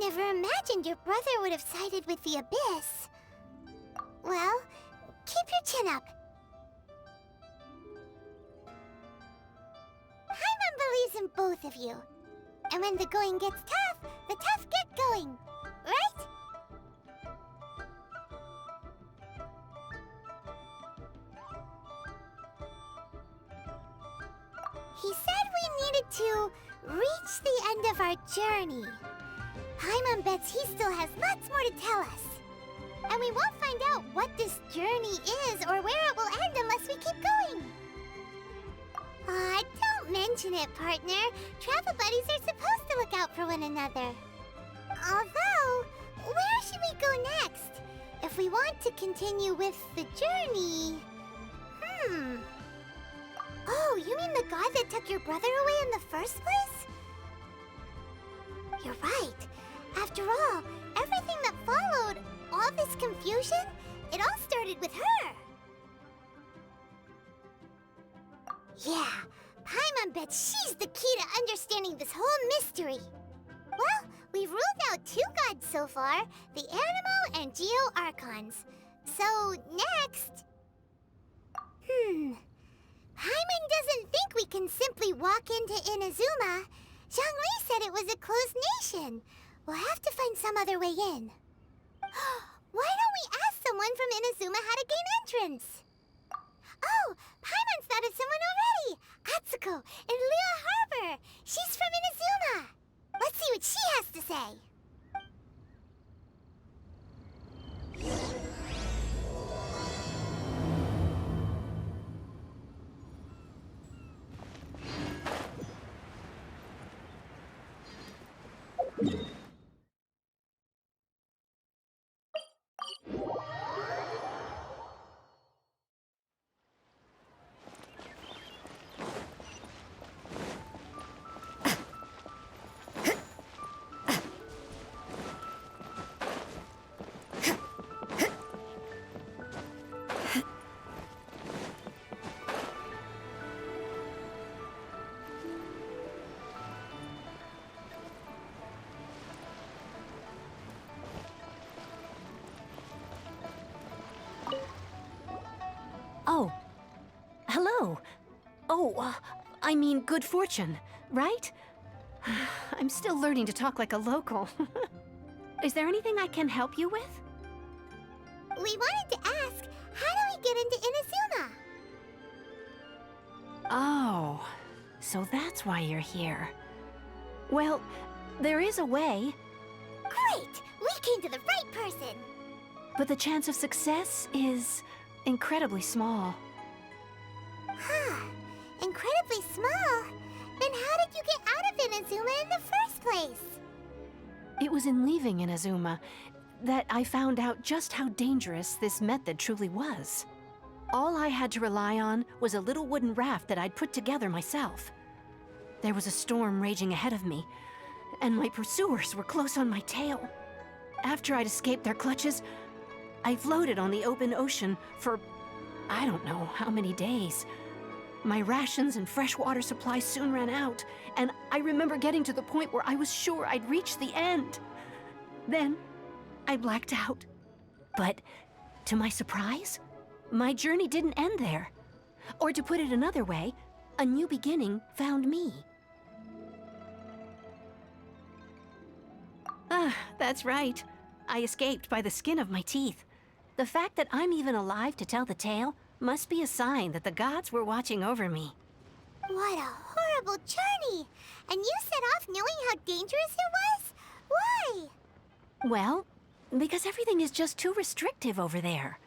never imagined your brother would have sided with the Abyss. Well, keep your chin up. Paimon believes in both of you. And when the going gets tough, the tough get going. Right? He said we needed to reach the end of our journey. Paimon bets he still has lots more to tell us. And we won't find out what this journey is or where it will end unless we keep going. Aw, don't mention it, partner. Travel buddies are supposed to look out for one another. Although, where should we go next? If we want to continue with the journey... Oh, you mean the god that took your brother away in the first place? You're right. After all, everything that followed, all this confusion, it all started with her. Yeah, Paimon bets she's the key to understanding this whole mystery. Well, we've ruled out 2 gods so far, the Animo and Geo Archons. So, next... Paimon doesn't think we can simply walk into Inazuma. Zhongli said it was a closed nation. We'll have to find some other way in. Why don't we ask someone from Inazuma how to gain entrance? Oh, Paimon's thought of someone already! Atsuko, in Liyue Harbor! She's from Inazuma! Let's see what she has to say. Oh. Hello. Oh, I mean good fortune, right? I'm still learning to talk like a local. Is there anything I can help you with? We wanted to ask, how do we get into Inazuma? Oh, so that's why you're here. Well, there is a way. Great! We came to the right person! But the chance of success is incredibly small. Huh. Incredibly small? Then how did you get out of Inazuma in the first place? It was in leaving Inazuma that I found out just how dangerous this method truly was. All I had to rely on was a little wooden raft that I'd put together myself. There was a storm raging ahead of me, and my pursuers were close on my tail. After I'd escaped their clutches, I floated on the open ocean for I don't know how many days. My rations and freshwater supplies soon ran out, and I remember getting to the point where I was sure I'd reached the end. Then, I blacked out. But, to my surprise, my journey didn't end there. Or to put it another way, a new beginning found me. Ah, that's right. I escaped by the skin of my teeth. The fact that I'm even alive to tell the tale must be a sign that the gods were watching over me. What a horrible journey! And you set off knowing how dangerous it was? Why? Well, because everything is just too restrictive over there.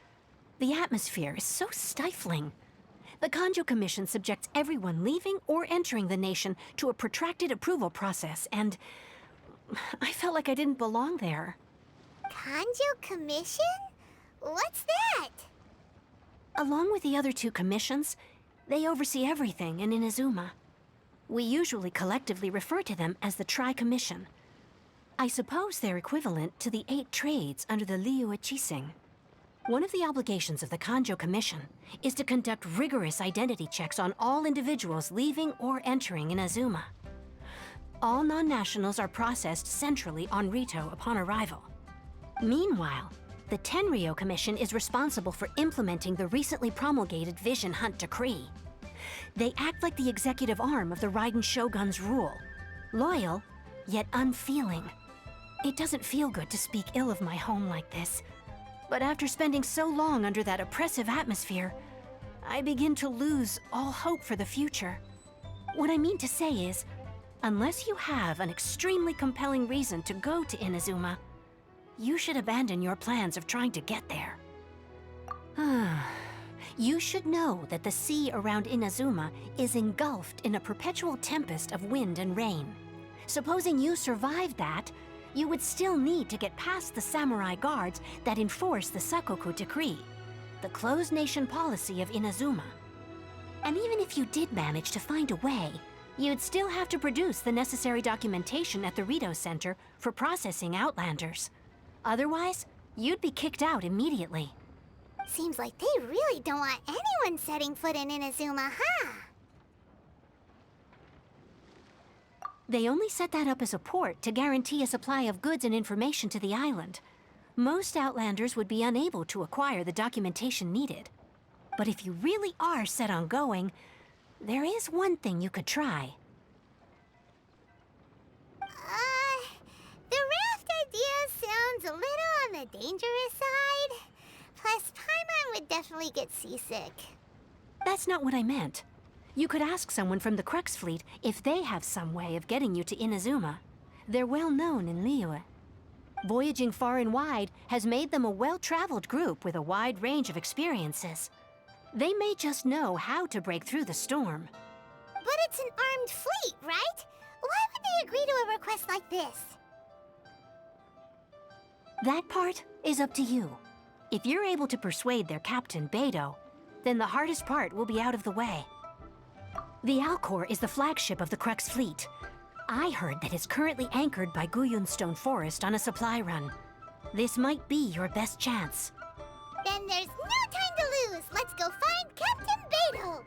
The atmosphere is so stifling. The Kanjo Commission subjects everyone leaving or entering the nation to a protracted approval process, and I felt like I didn't belong there. Kanjo Commission? What's that? Along with the other 2 commissions, they oversee everything in Inazuma. We usually collectively refer to them as the Tri-Commission. I suppose they're equivalent to the 8 trades under the Liyue Chising. One of the obligations of the Kanjo Commission is to conduct rigorous identity checks on all individuals leaving or entering Inazuma. All non-nationals are processed centrally on Rito upon arrival. Meanwhile, the Tenryo Commission is responsible for implementing the recently promulgated Vision Hunt Decree. They act like the executive arm of the Raiden Shogun's rule. Loyal, yet unfeeling. It doesn't feel good to speak ill of my home like this, but after spending so long under that oppressive atmosphere, I begin to lose all hope for the future. What I mean to say is, unless you have an extremely compelling reason to go to Inazuma, you should abandon your plans of trying to get there. You should know that the sea around Inazuma is engulfed in a perpetual tempest of wind and rain. Supposing you survived that, you would still need to get past the samurai guards that enforce the Sakoku Decree, the closed nation policy of Inazuma. And even if you did manage to find a way, you'd still have to produce the necessary documentation at the Rito Center for processing Outlanders. Otherwise, you'd be kicked out immediately. Seems like they really don't want anyone setting foot in Inazuma, huh? They only set that up as a port to guarantee a supply of goods and information to the island. Most Outlanders would be unable to acquire the documentation needed. But if you really are set on going, there is one thing you could try. The raft idea sounds a little on the dangerous side. Plus, Paimon would definitely get seasick. That's not what I meant. You could ask someone from the Crux fleet if they have some way of getting you to Inazuma. They're well known in Liyue. Voyaging far and wide has made them a well-traveled group with a wide range of experiences. They may just know how to break through the storm. But it's an armed fleet, right? Why would they agree to a request like this? That part is up to you. If you're able to persuade their captain, Beidou, then the hardest part will be out of the way. The Alcor is the flagship of the Crux fleet. I heard that it's currently anchored by Guyunstone Forest on a supply run. This might be your best chance. Then there's no time to lose. Let's go find Captain Beidou.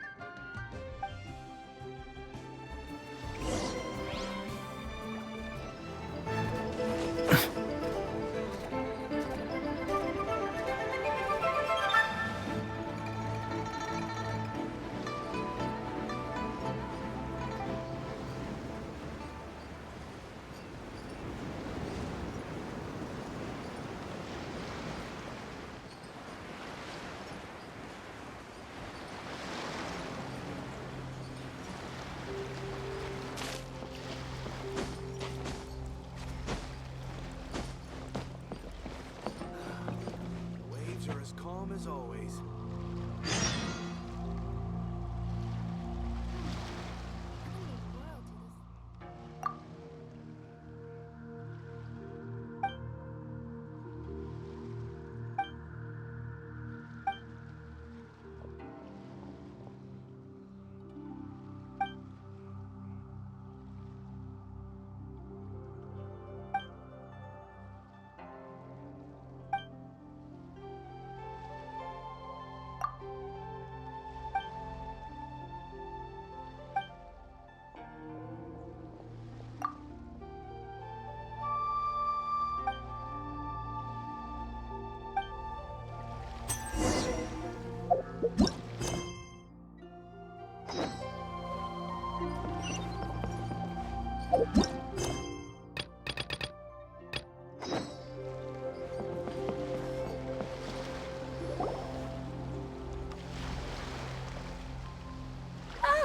Are as calm as always.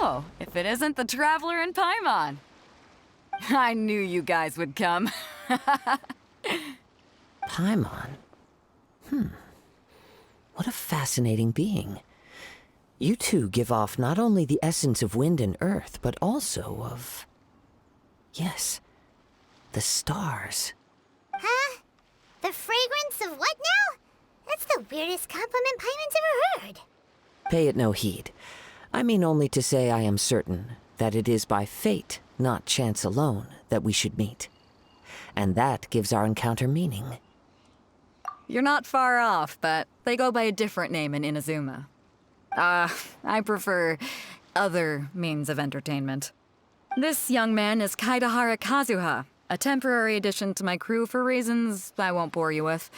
Oh, if it isn't the Traveler and Paimon. I knew you guys would come. Paimon? What a fascinating being. You two give off not only the essence of wind and earth, but also of... yes, the stars. Huh? The fragrance of what now? That's the weirdest compliment Paimon's ever heard. Pay it no heed. I mean only to say I am certain that it is by fate, not chance alone, that we should meet. And that gives our encounter meaning. You're not far off, but they go by a different name in Inazuma. I prefer other means of entertainment. This young man is Kaidahara Kazuha, a temporary addition to my crew for reasons I won't bore you with.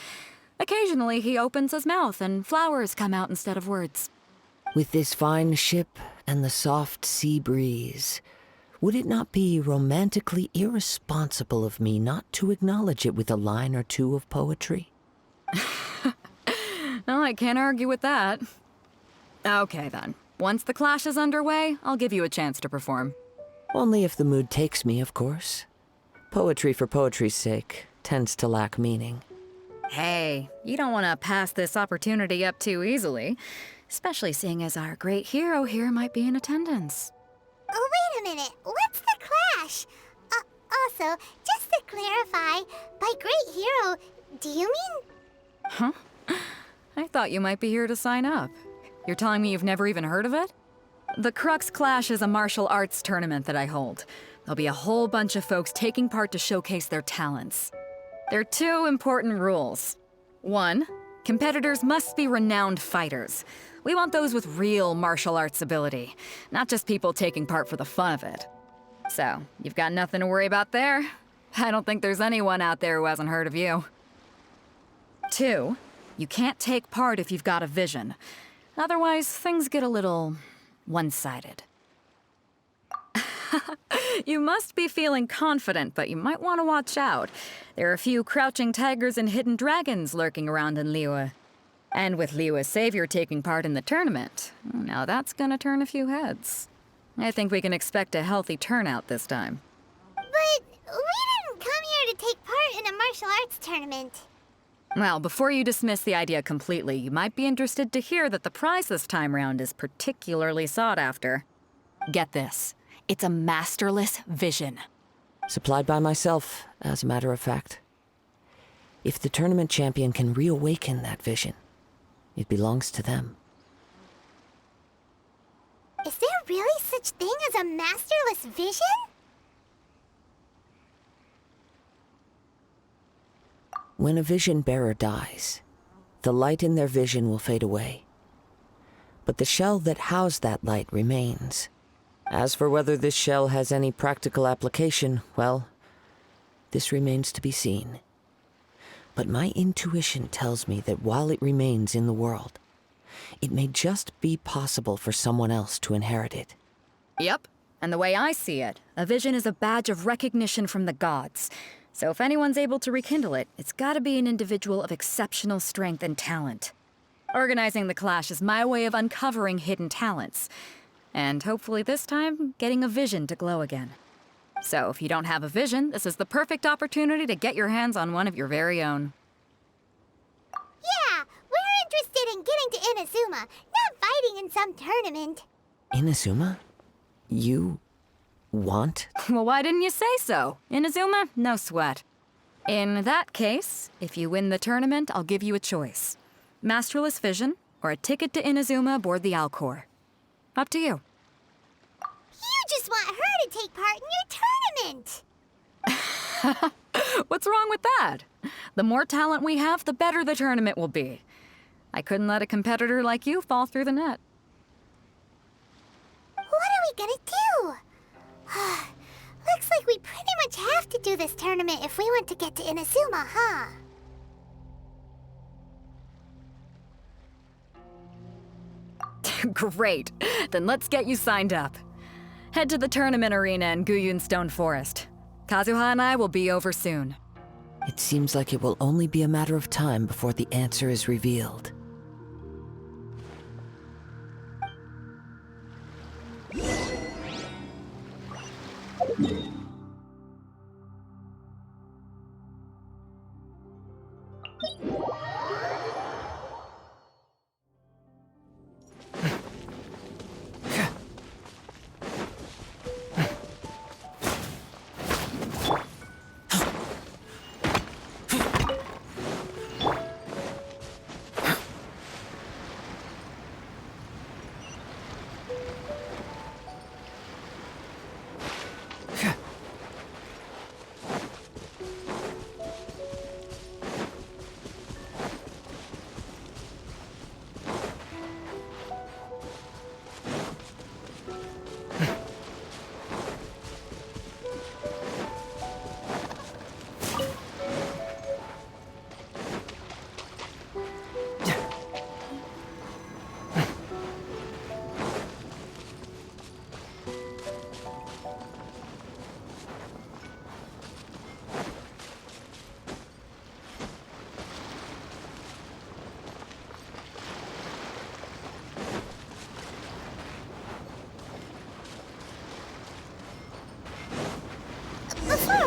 Occasionally, he opens his mouth and flowers come out instead of words. With this fine ship and the soft sea breeze, would it not be romantically irresponsible of me not to acknowledge it with a line or two of poetry? Well, I can't argue with that. Okay, then. Once the clash is underway, I'll give you a chance to perform. Only if the mood takes me, of course. Poetry for poetry's sake tends to lack meaning. Hey, you don't want to pass this opportunity up too easily, especially seeing as our great hero here might be in attendance. Oh, wait a minute. What's the clash? Also, just to clarify, by great hero, do you mean... Huh? I thought you might be here to sign up. You're telling me you've never even heard of it? The Crux Clash is a martial arts tournament that I hold. There'll be a whole bunch of folks taking part to showcase their talents. There are 2 important rules. 1, competitors must be renowned fighters. We want those with real martial arts ability, not just people taking part for the fun of it. So, you've got nothing to worry about there. I don't think there's anyone out there who hasn't heard of you. 2, you can't take part if you've got a vision. Otherwise, things get a little one-sided. You must be feeling confident, but you might want to watch out. There are a few crouching tigers and hidden dragons lurking around in Liyue. And with Liyue's savior taking part in the tournament, now that's gonna turn a few heads. I think we can expect a healthy turnout this time. But we didn't come here to take part in a martial arts tournament. Well, before you dismiss the idea completely, you might be interested to hear that the prize this time round is particularly sought after. Get this. It's a masterless vision. Supplied by myself, as a matter of fact. If the tournament champion can reawaken that vision, it belongs to them. Is there really such thing as a masterless vision? When a vision bearer dies, the light in their vision will fade away. But the shell that housed that light remains. As for whether this shell has any practical application, well, this remains to be seen. But my intuition tells me that while it remains in the world, it may just be possible for someone else to inherit it. Yep. And the way I see it, a vision is a badge of recognition from the gods. So if anyone's able to rekindle it, it's gotta be an individual of exceptional strength and talent. Organizing the clash is my way of uncovering hidden talents. And hopefully this time, getting a vision to glow again. So if you don't have a vision, this is the perfect opportunity to get your hands on one of your very own. Yeah, we're interested in getting to Inazuma, not fighting in some tournament. Inazuma? You want? Well, why didn't you say so? Inazuma? No sweat. In that case, if you win the tournament, I'll give you a choice. Masterless vision, or a ticket to Inazuma aboard the Alcor. Up to you. You just want her to take part in your tournament. What's wrong with that? The more talent we have, the better the tournament will be. I couldn't let a competitor like you fall through the net. What are we gonna do? Looks like we pretty much have to do this tournament if we want to get to Inazuma, huh? Great. Then let's get you signed up. Head to the tournament arena in Guyun Stone Forest. Kazuha and I will be over soon. It seems like it will only be a matter of time before the answer is revealed.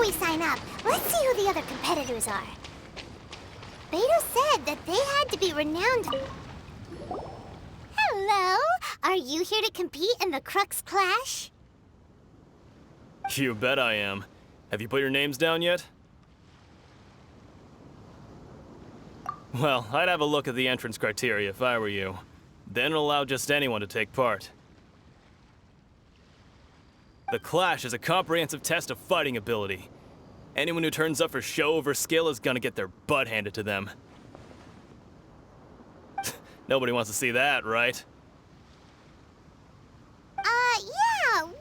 we sign up, let's see who the other competitors are. Beto said that they had to be renowned. Hello? Are you here to compete in the Crux Clash? You bet I am. Have you put your names down yet? Well, I'd have a look at the entrance criteria if I were you. Then it'll allow just anyone to take part. The Clash is a comprehensive test of fighting ability. Anyone who turns up for show over skill is gonna get their butt handed to them. Nobody wants to see that, right? Yeah, we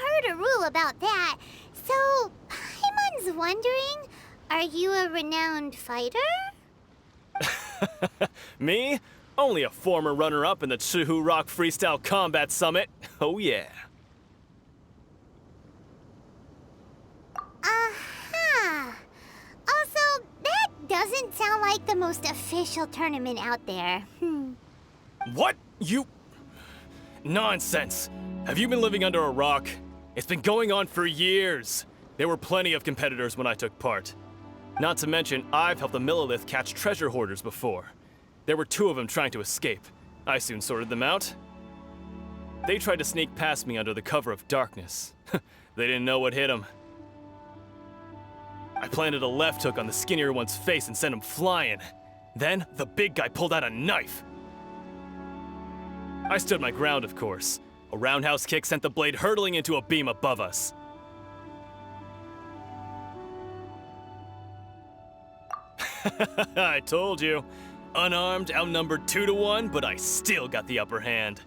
heard a rule about that. So, Paimon's wondering, are you a renowned fighter? Me? Only a former runner-up in the Chihu Rock Freestyle Combat Summit. Oh yeah. Also, that doesn't sound like the most official tournament out there. What? You... Nonsense. Have you been living under a rock? It's been going on for years. There were plenty of competitors when I took part. Not to mention, I've helped the Millilith catch treasure hoarders before. There were 2 of them trying to escape. I soon sorted them out. They tried to sneak past me under the cover of darkness. They didn't know what hit them. I planted a left hook on the skinnier one's face and sent him flying. Then, the big guy pulled out a knife. I stood my ground, of course. A roundhouse kick sent the blade hurtling into a beam above us. I told you. Unarmed, outnumbered 2-1, but I still got the upper hand.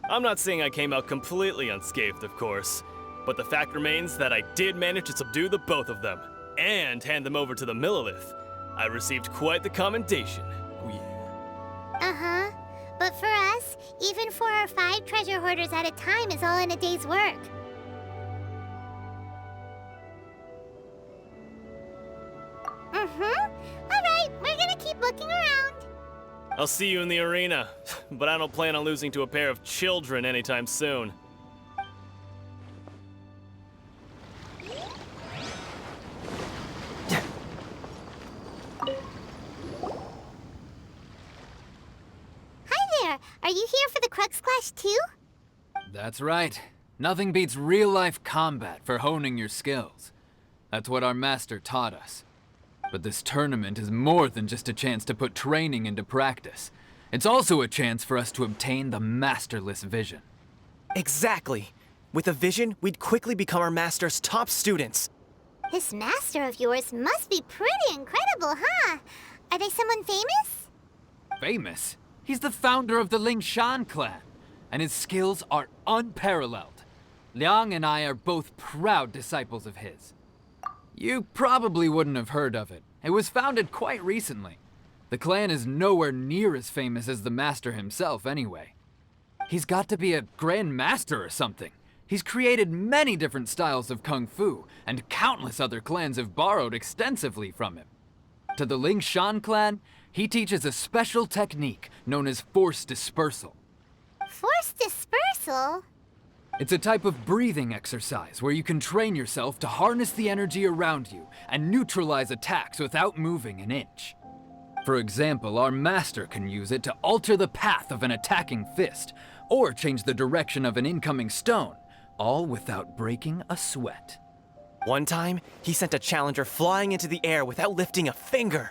I'm not saying I came out completely unscathed, of course, but the fact remains that I did manage to subdue the both of them, and hand them over to the Millilith. I received quite the commendation. Oh yeah. Uh-huh. But for us, even 4 or 5 treasure hoarders at a time is all in a day's work. Alright, we're gonna keep looking around. I'll see you in the arena, but I don't plan on losing to a pair of children anytime soon. Hi there, are you here for the Crux Clash too? That's right. Nothing beats real-life combat for honing your skills. That's what our master taught us. But this tournament is more than just a chance to put training into practice. It's also a chance for us to obtain the masterless vision. Exactly. With a vision, we'd quickly become our master's top students. This master of yours must be pretty incredible, huh? Are they someone famous? Famous? He's the founder of the Lingshan clan, and his skills are unparalleled. Liang and I are both proud disciples of his. You probably wouldn't have heard of it. It was founded quite recently. The clan is nowhere near as famous as the master himself anyway. He's got to be a grand master or something. He's created many different styles of kung fu, and countless other clans have borrowed extensively from him. To the Lingshan clan, he teaches a special technique known as force dispersal. Force dispersal? It's a type of breathing exercise where you can train yourself to harness the energy around you and neutralize attacks without moving an inch. For example, our master can use it to alter the path of an attacking fist, or change the direction of an incoming stone, all without breaking a sweat. One time, he sent a challenger flying into the air without lifting a finger.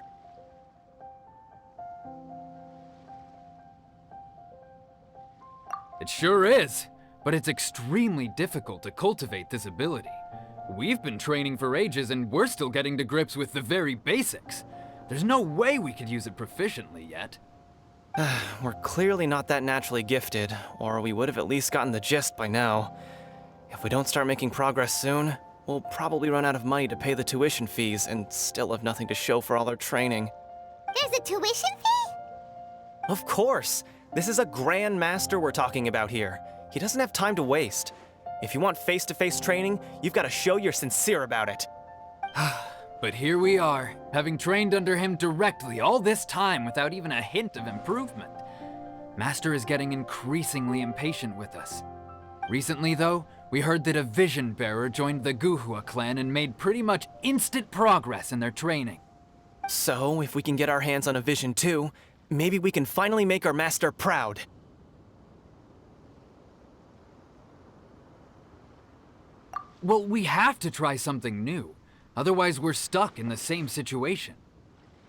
It sure is, but it's extremely difficult to cultivate this ability. We've been training for ages and we're still getting to grips with the very basics. There's no way we could use it proficiently yet. We're clearly not that naturally gifted, or we would have at least gotten the gist by now. If we don't start making progress soon, we'll probably run out of money to pay the tuition fees and still have nothing to show for all our training. There's a tuition fee? Of course! This is a Grand Master we're talking about here. He doesn't have time to waste. If you want face-to-face training, you've got to show you're sincere about it. But here we are, having trained under him directly all this time without even a hint of improvement. Master is getting increasingly impatient with us. Recently, though, We heard that a Vision Bearer joined the Guhua clan and made pretty much instant progress in their training. So, if we can get our hands on a vision too, maybe we can finally make our master proud. Well, we have to try something new. Otherwise, we're stuck in the same situation.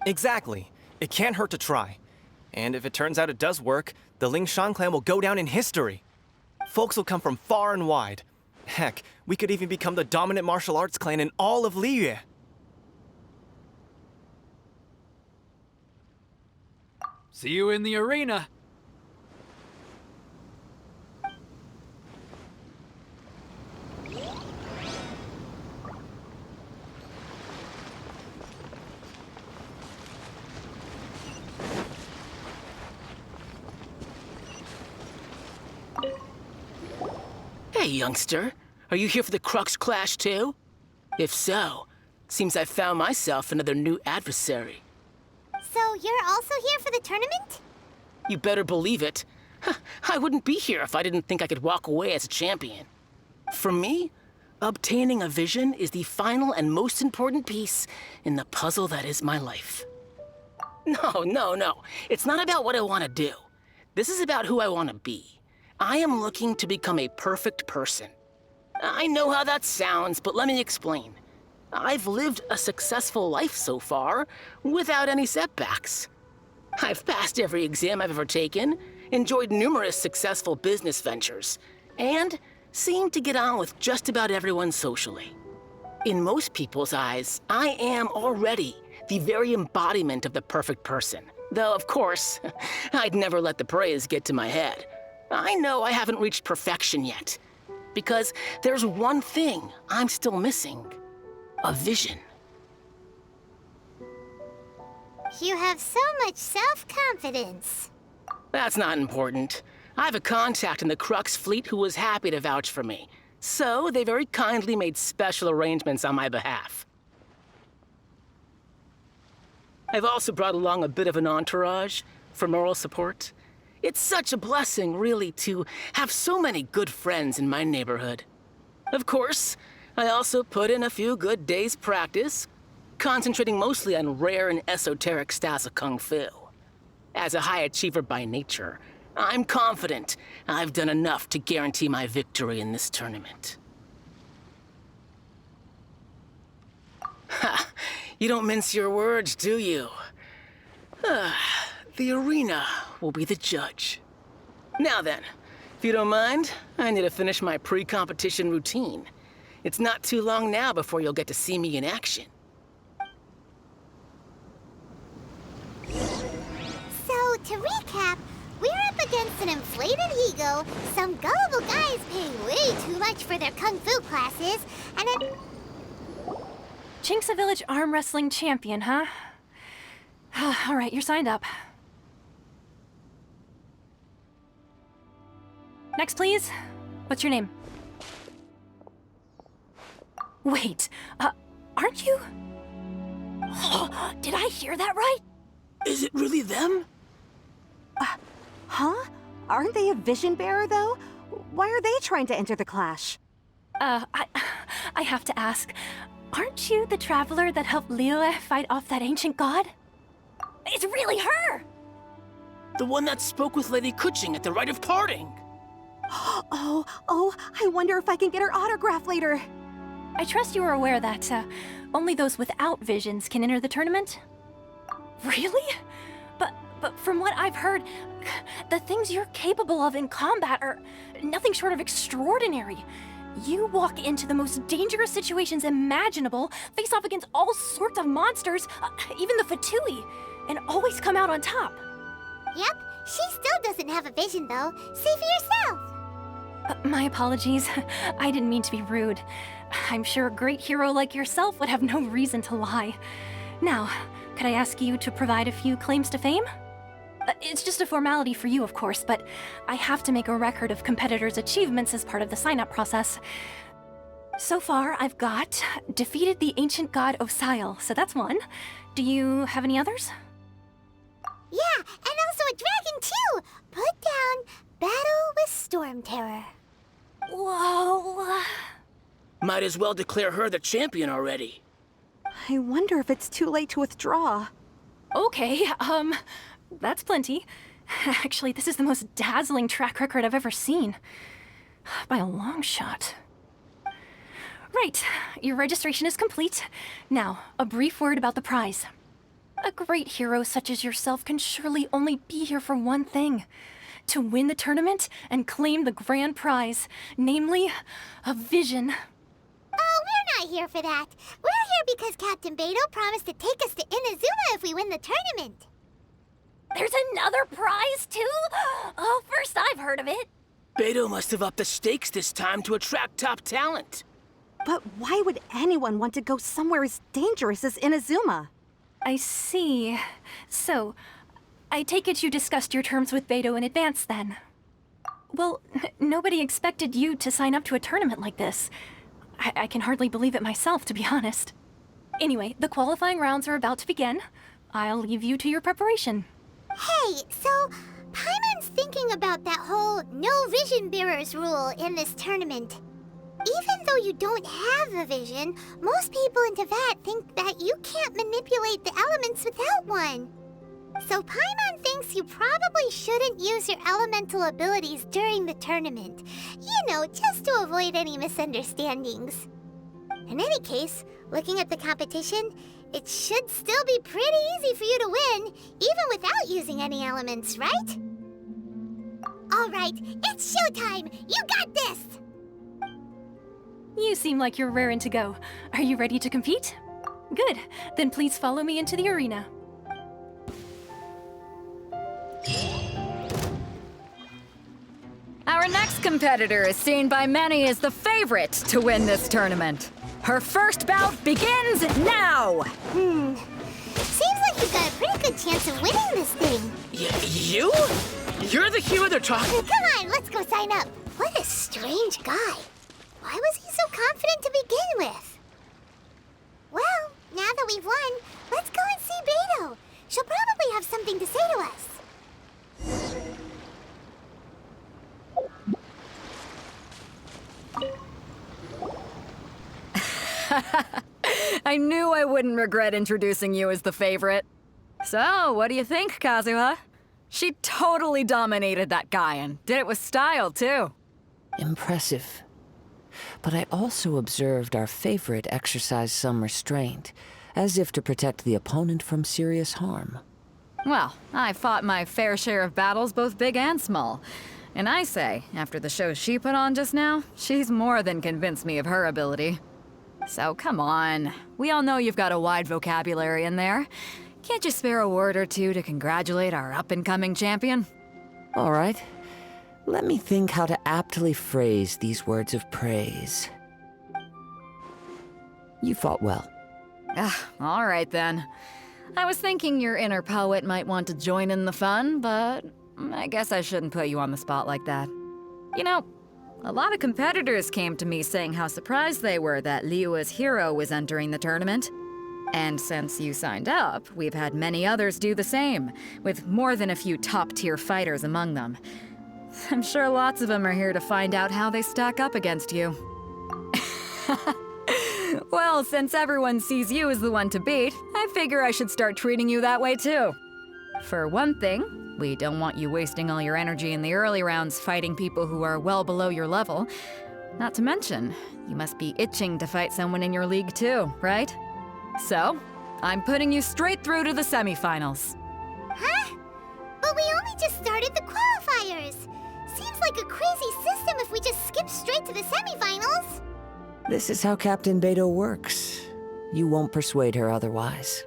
Exactly. It can't hurt to try. And if it turns out it does work, the Ling Shan clan will go down in history. Folks will come from far and wide. Heck, we could even become the dominant martial arts clan in all of Liyue. See you in the arena. Hey, youngster. Are you here for the Crux Clash too? If so, seems I found myself another new adversary. So you're also here for the tournament? You better believe it. I wouldn't be here if I didn't think I could walk away as a champion. For me, obtaining a vision is the final and most important piece in the puzzle that is my life. No. It's not about what I want to do. This is about who I want to be. I am looking to become a perfect person. I know how that sounds, but let me explain. I've lived a successful life so far, without any setbacks. I've passed every exam I've ever taken, enjoyed numerous successful business ventures, and seem to get on with just about everyone socially. In most people's eyes, I am already the very embodiment of the perfect person. Though, of course, I'd never let the praise get to my head. I know I haven't reached perfection yet, because there's one thing I'm still missing. A vision. You have so much self-confidence. That's not important. I have a contact in the Crux fleet who was happy to vouch for me, so they very kindly made special arrangements on my behalf. I've also brought along a bit of an entourage for moral support. It's such a blessing, really, to have so many good friends in my neighborhood. Of course, I also put in a few good days' practice, concentrating mostly on rare and esoteric styles of Kung Fu. As a high achiever by nature, I'm confident I've done enough to guarantee my victory in this tournament. Ha! You don't mince your words, do you? The arena will be the judge. Now then, if you don't mind, I need to finish my pre-competition routine. It's not too long now before you'll get to see me in action. So, to recap, we're up against an inflated ego, some gullible guys paying way too much for their kung fu classes, and an... Chinksa Village arm wrestling champion, huh? All right, you're signed up. Next, please. What's your name? Wait, aren't you? Did I hear that right? Is it really them? Huh? Aren't they a vision bearer, though? Why are they trying to enter the clash? I have to ask, aren't you the traveler that helped Liyue fight off that ancient god? It's really her! The one that spoke with Lady Kuching at the rite of parting. Oh, I wonder if I can get her autograph later. I trust you are aware that only those without visions can enter the tournament? Really? But from what I've heard, the things you're capable of in combat are nothing short of extraordinary. You walk into the most dangerous situations imaginable, face off against all sorts of monsters, even the Fatui, and always come out on top. Yep, she still doesn't have a vision, though. See for yourself. My apologies. I didn't mean to be rude. I'm sure a great hero like yourself would have no reason to lie. Now, could I ask you to provide a few claims to fame? It's just a formality for you, of course, but I have to make a record of competitors' achievements as part of the sign-up process. So far, I've got defeated the ancient god Osail, so that's one. Do you have any others? Yeah, and also a dragon, too! Put down Battle with Storm Terror. Whoa. Might as well declare her the champion already. I wonder if it's too late to withdraw. Okay, that's plenty. Actually, this is the most dazzling track record I've ever seen. By a long shot. Right, your registration is complete. Now, a brief word about the prize. A great hero such as yourself can surely only be here for one thing. To win the tournament and claim the grand prize, namely, a vision. Oh, we're not here for that. We're here because Captain Beto promised to take us to Inazuma if we win the tournament. There's another prize, too? Oh, first I've heard of it. Beto must have upped the stakes this time to attract top talent. But why would anyone want to go somewhere as dangerous as Inazuma? I see. So, I take it you discussed your terms with Beto in advance, then? Well, nobody expected you to sign up to a tournament like this. I can hardly believe it myself, to be honest. Anyway, the qualifying rounds are about to begin. I'll leave you to your preparation. Hey, so Paimon's thinking about that whole no vision bearers rule in this tournament. Even though you don't have a vision, most people in Teyvat think that you can't manipulate the elements without one. So Paimon thinks you probably shouldn't use your elemental abilities during the tournament. You know, just to avoid any misunderstandings. In any case, looking at the competition, it should still be pretty easy for you to win, even without using any elements, right? All right, it's showtime! You got this! You seem like you're raring to go. Are you ready to compete? Good. Then please follow me into the arena. Our next competitor is seen by many as the favorite to win this tournament. Her first bout begins now! Seems like you've got a pretty good chance of winning this thing. You? You're the hero they're talking? Come on, let's go sign up. What a strange guy. Why was he so confident to begin with? Well, now that we've won, let's go and see Beto. She'll probably have something to say to us. I knew I wouldn't regret introducing you as the favorite. So, what do you think, Kazuha? She totally dominated that guy and did it with style, too. Impressive. But I also observed our favorite exercise some restraint, as if to protect the opponent from serious harm. Well, I fought my fair share of battles, both big and small. And I say, after the show she put on just now, she's more than convinced me of her ability. So come on, we all know you've got a wide vocabulary in there. Can't you spare a word or two to congratulate our up-and-coming champion? All right. Let me think how to aptly phrase these words of praise. You fought well. All right then. I was thinking your inner poet might want to join in the fun, but I guess I shouldn't put you on the spot like that. You know, a lot of competitors came to me saying how surprised they were that Liyue's hero was entering the tournament. And since you signed up, we've had many others do the same, with more than a few top-tier fighters among them. I'm sure lots of them are here to find out how they stack up against you. Well, since everyone sees you as the one to beat, I figure I should start treating you that way too. For one thing, we don't want you wasting all your energy in the early rounds fighting people who are well below your level. Not to mention, you must be itching to fight someone in your league too, right? So, I'm putting you straight through to the semifinals. Huh? But we only just started the qualifiers. Seems like a crazy system if we just skip straight to the semifinals. This is how Captain Beto works. You won't persuade her otherwise.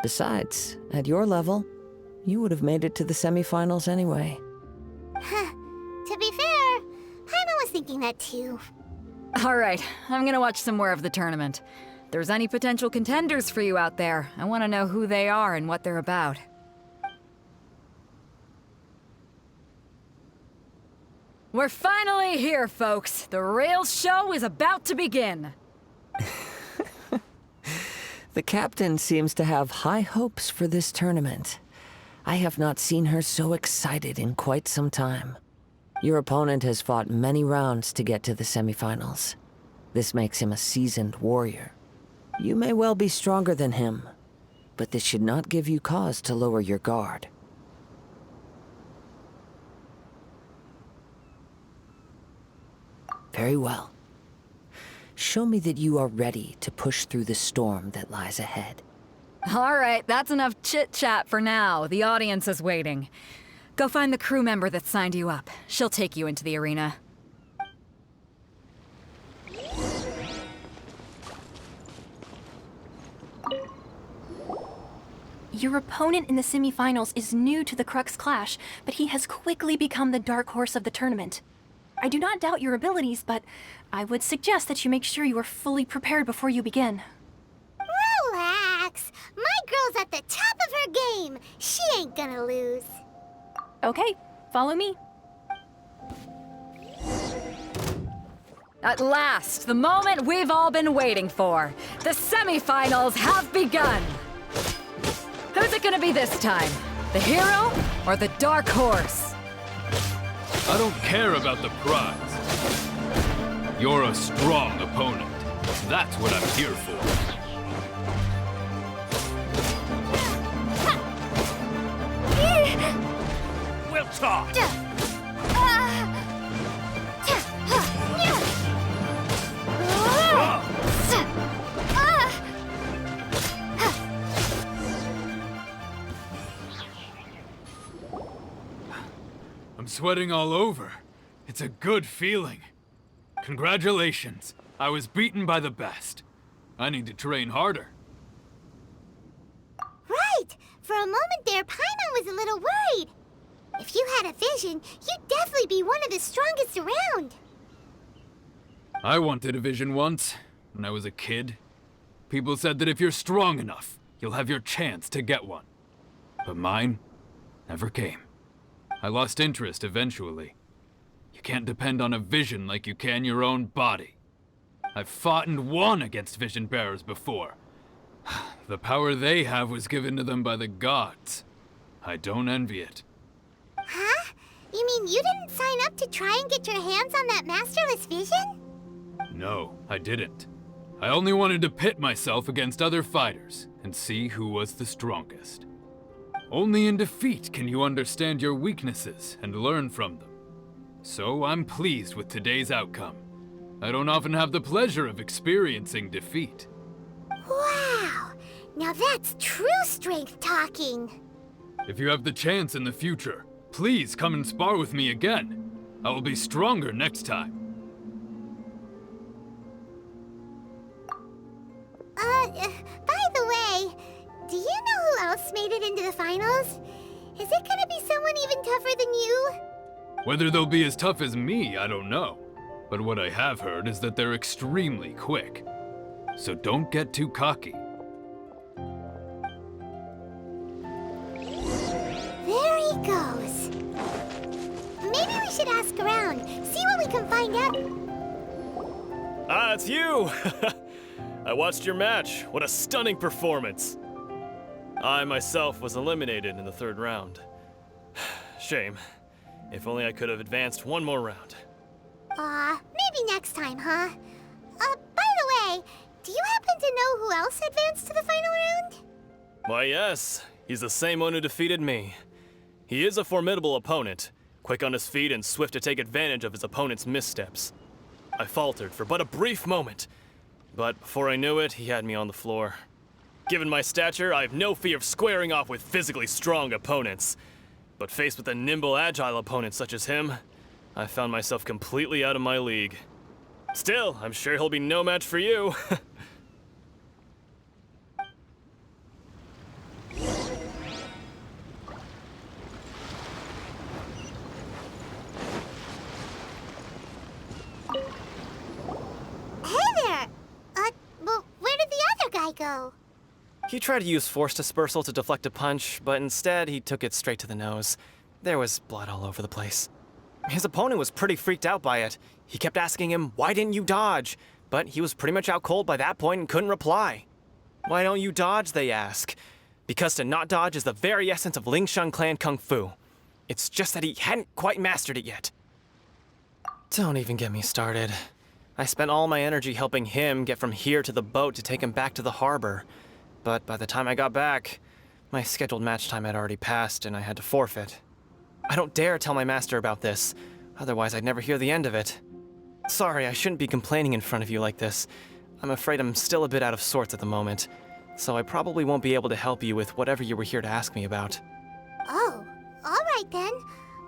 Besides, at your level, you would have made it to the semifinals anyway. To be fair, Paimon was thinking that too. All right, I'm gonna watch some more of the tournament. If there's any potential contenders for you out there, I want to know who they are and what they're about. We're finally here, folks. The real show is about to begin. The captain seems to have high hopes for this tournament. I have not seen her so excited in quite some time. Your opponent has fought many rounds to get to the semifinals. This makes him a seasoned warrior. You may well be stronger than him, but this should not give you cause to lower your guard. Very well. Show me that you are ready to push through the storm that lies ahead. All right, that's enough chit-chat for now. The audience is waiting. Go find the crew member that signed you up. She'll take you into the arena. Your opponent in the semifinals is new to the Crux Clash, but he has quickly become the dark horse of the tournament. I do not doubt your abilities, but I would suggest that you make sure you are fully prepared before you begin. Relax. My girl's at the top of her game. She ain't gonna lose. Okay, follow me. At last, the moment we've all been waiting for. The semifinals have begun. Who's it gonna be this time? The hero or the dark horse? I don't care about the prize. You're a strong opponent. That's what I'm here for. We'll talk. I'm sweating all over. It's a good feeling. Congratulations. I was beaten by the best. I need to train harder. Right. For a moment there, Paimon was a little worried. If you had a vision, you'd definitely be one of the strongest around. I wanted a vision once, when I was a kid. People said that if you're strong enough, you'll have your chance to get one. But mine never came. I lost interest eventually. You can't depend on a vision like you can your own body. I've fought and won against vision bearers before. The power they have was given to them by the gods. I don't envy it. Huh? You mean you didn't sign up to try and get your hands on that masterless vision? No, I didn't. I only wanted to pit myself against other fighters and see who was the strongest. Only in defeat can you understand your weaknesses and learn from them. So I'm pleased with today's outcome. I don't often have the pleasure of experiencing defeat. Wow! Now that's true strength talking. If you have the chance in the future, please come and spar with me again. I will be stronger next time. By the way, do you know who else made it into the finals? Is it gonna be someone even tougher than you? Whether they'll be as tough as me, I don't know. But what I have heard is that they're extremely quick. So don't get too cocky. There he goes. Maybe we should ask around, see what we can find out. Ah, it's you! I watched your match. What a stunning performance. I myself was eliminated in the third round. Shame. If only I could have advanced one more round. Maybe next time, huh? By the way, do you happen to know who else advanced to the final round? Why, yes. He's the same one who defeated me. He is a formidable opponent, quick on his feet and swift to take advantage of his opponent's missteps. I faltered for but a brief moment, but before I knew it, he had me on the floor. Given my stature, I have no fear of squaring off with physically strong opponents. But faced with a nimble, agile opponent such as him, I found myself completely out of my league. Still, I'm sure he'll be no match for you. Hey there! Well, where did the other guy go? He tried to use force dispersal to deflect a punch, but instead he took it straight to the nose. There was blood all over the place. His opponent was pretty freaked out by it. He kept asking him, "Why didn't you dodge?" But he was pretty much out cold by that point and couldn't reply. "Why don't you dodge?" they ask. Because to not dodge is the very essence of Lingshan clan kung fu. It's just that he hadn't quite mastered it yet. Don't even get me started. I spent all my energy helping him get from here to the boat to take him back to the harbor. But by the time I got back, my scheduled match time had already passed and I had to forfeit. I don't dare tell my master about this, otherwise I'd never hear the end of it. Sorry, I shouldn't be complaining in front of you like this. I'm afraid I'm still a bit out of sorts at the moment, so I probably won't be able to help you with whatever you were here to ask me about. Oh, all right then.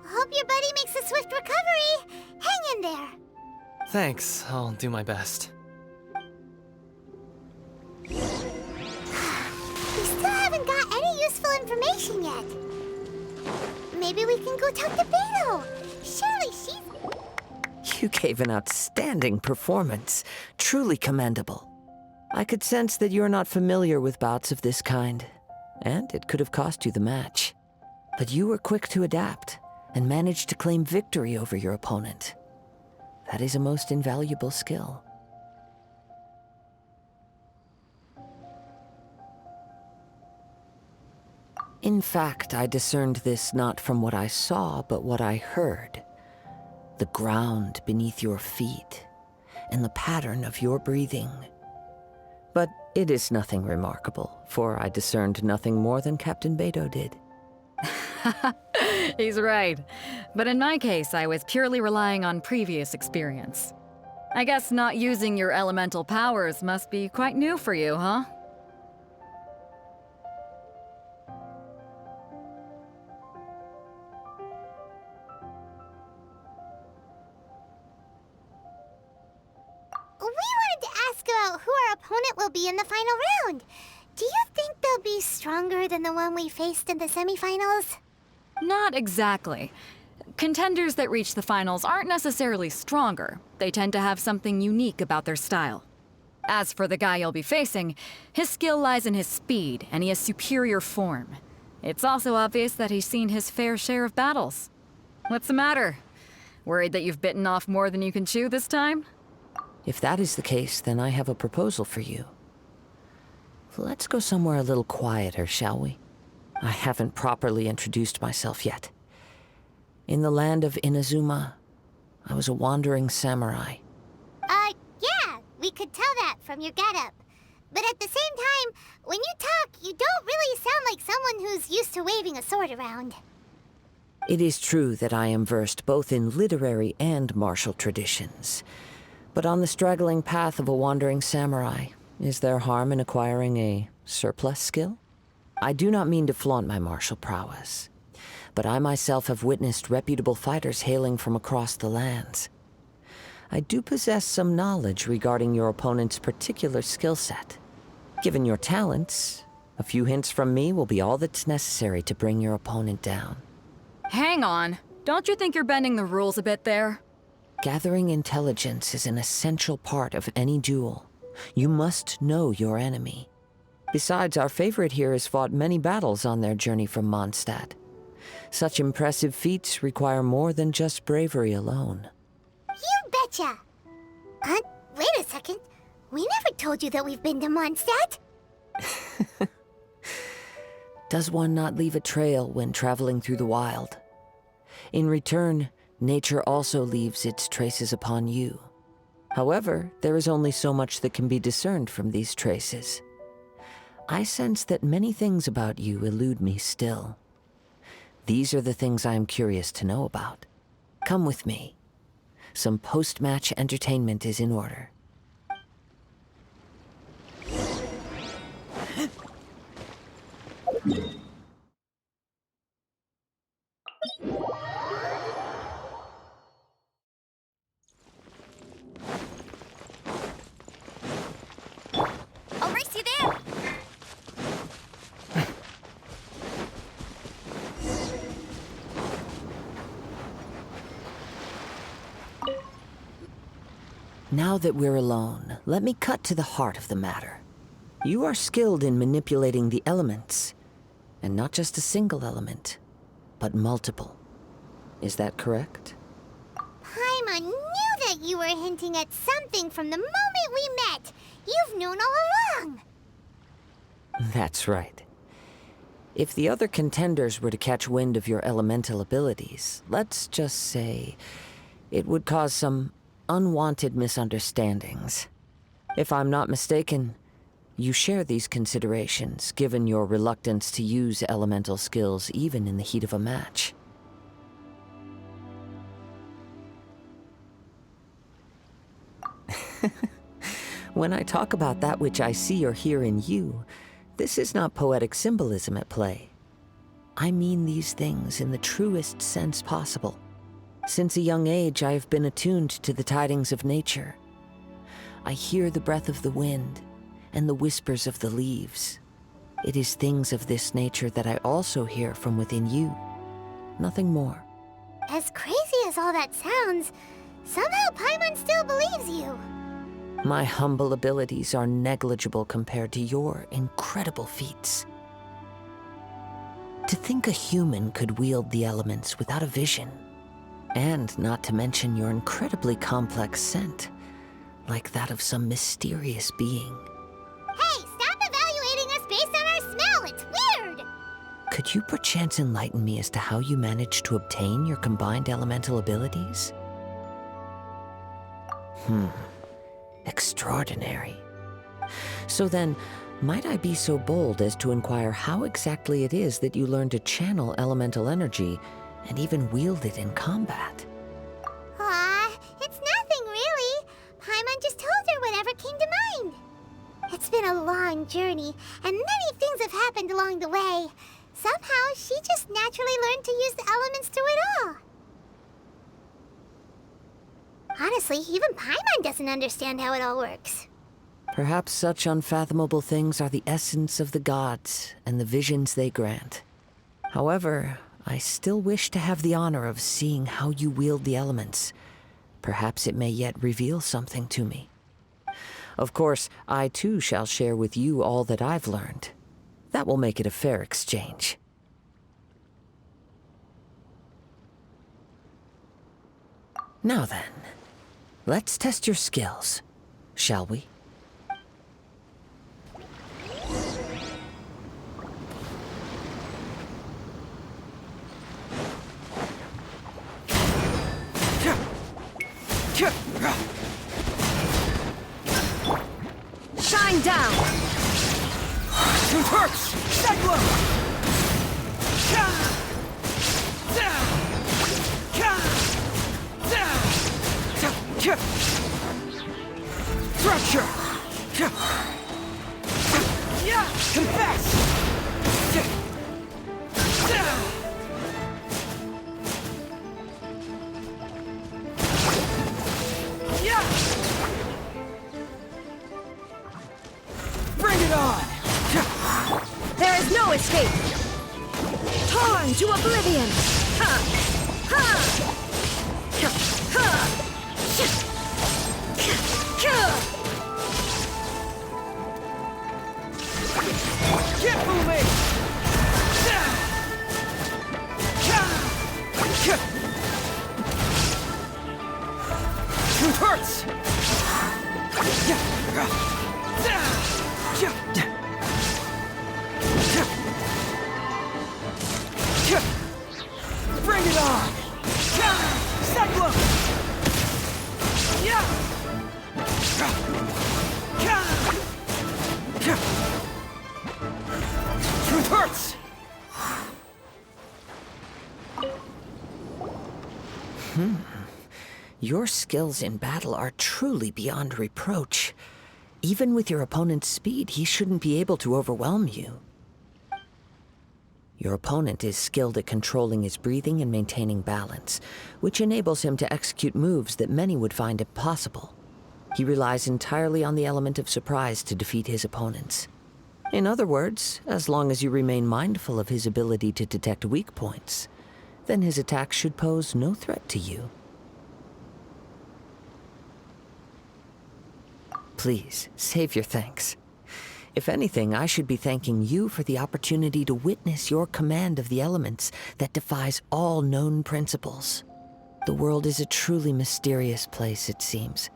Hope your buddy makes a swift recovery. Hang in there. Thanks, I'll do my best. We still haven't got any useful information yet. Maybe we can go talk to Beto. Surely she's... You gave an outstanding performance. Truly commendable. I could sense that you're not familiar with bouts of this kind, and it could have cost you the match. But you were quick to adapt, and managed to claim victory over your opponent. That is a most invaluable skill. In fact, I discerned this not from what I saw, but what I heard. The ground beneath your feet, and the pattern of your breathing. But it is nothing remarkable, for I discerned nothing more than Captain Beto did. He's right. But in my case, I was purely relying on previous experience. I guess not using your elemental powers must be quite new for you, huh? We wanted to ask about who our opponent will be in the final round. Do you think they'll be stronger than the one we faced in the semifinals? Not exactly. Contenders that reach the finals aren't necessarily stronger. They tend to have something unique about their style. As for the guy you'll be facing, his skill lies in his speed, and he has superior form. It's also obvious that he's seen his fair share of battles. What's the matter? Worried that you've bitten off more than you can chew this time? If that is the case, then I have a proposal for you. Let's go somewhere a little quieter, shall we? I haven't properly introduced myself yet. In the land of Inazuma, I was a wandering samurai. Yeah, we could tell that from your getup. But at the same time, when you talk, you don't really sound like someone who's used to waving a sword around. It is true that I am versed both in literary and martial traditions. But on the straggling path of a wandering samurai, is there harm in acquiring a surplus skill? I do not mean to flaunt my martial prowess, but I myself have witnessed reputable fighters hailing from across the lands. I do possess some knowledge regarding your opponent's particular skill set. Given your talents, a few hints from me will be all that's necessary to bring your opponent down. Hang on. Don't you think you're bending the rules a bit there? Gathering intelligence is an essential part of any duel. You must know your enemy. Besides, our favorite here has fought many battles on their journey from Mondstadt. Such impressive feats require more than just bravery alone. You betcha! Wait a second. We never told you that we've been to Mondstadt. Does one not leave a trail when traveling through the wild? In return, nature also leaves its traces upon you. However, there is only so much that can be discerned from these traces. I sense that many things about you elude me still. These are the things I am curious to know about. Come with me. Some post-match entertainment is in order. I'll race you there! Now that we're alone, let me cut to the heart of the matter. You are skilled in manipulating the elements, and not just a single element, but multiple. Is that correct? Paimon knew that you were hinting at something from the moment we met. You've known all along. That's right. If the other contenders were to catch wind of your elemental abilities, let's just say, it would cause some unwanted misunderstandings. If I'm not mistaken, you share these considerations, given your reluctance to use elemental skills even in the heat of a match. When I talk about that which I see or hear in you, this is not poetic symbolism at play. I mean these things in the truest sense possible. Since a young age, I have been attuned to the tidings of nature. I hear the breath of the wind and the whispers of the leaves. It is things of this nature that I also hear from within you. Nothing more. As crazy as all that sounds, somehow Paimon still believes you. My humble abilities are negligible compared to your incredible feats. To think a human could wield the elements without a vision, and not to mention your incredibly complex scent, like that of some mysterious being. Hey, stop evaluating us based on our smell! It's weird! Could you perchance enlighten me as to how you managed to obtain your combined elemental abilities? Extraordinary. So then, might I be so bold as to inquire how exactly it is that you learned to channel elemental energy and even wield it in combat? It's nothing really. Paimon just told her whatever came to mind. It's been a long journey, and many things have happened along the way. Somehow, she just naturally learned to use the elements through it all. Honestly, even Paimon doesn't understand how it all works. Perhaps such unfathomable things are the essence of the gods and the visions they grant. However, I still wish to have the honor of seeing how you wield the elements. Perhaps it may yet reveal something to me. Of course, I too shall share with you all that I've learned. That will make it a fair exchange. Now then, let's test your skills, shall we? Shine down! Two hurts! Cyclone! Thrasher! Confess! Bring it on! There is no escape! Torn to oblivion! Ha! Ha! Ha! Ha! Get moving! Truth hurts! Bring it on! Cyclone! Truth hurts! Your skills in battle are truly beyond reproach. Even with your opponent's speed, he shouldn't be able to overwhelm you. Your opponent is skilled at controlling his breathing and maintaining balance, which enables him to execute moves that many would find impossible. He relies entirely on the element of surprise to defeat his opponents. In other words, as long as you remain mindful of his ability to detect weak points, then his attacks should pose no threat to you. Please, save your thanks. If anything, I should be thanking you for the opportunity to witness your command of the elements that defies all known principles. The world is a truly mysterious place, it seems,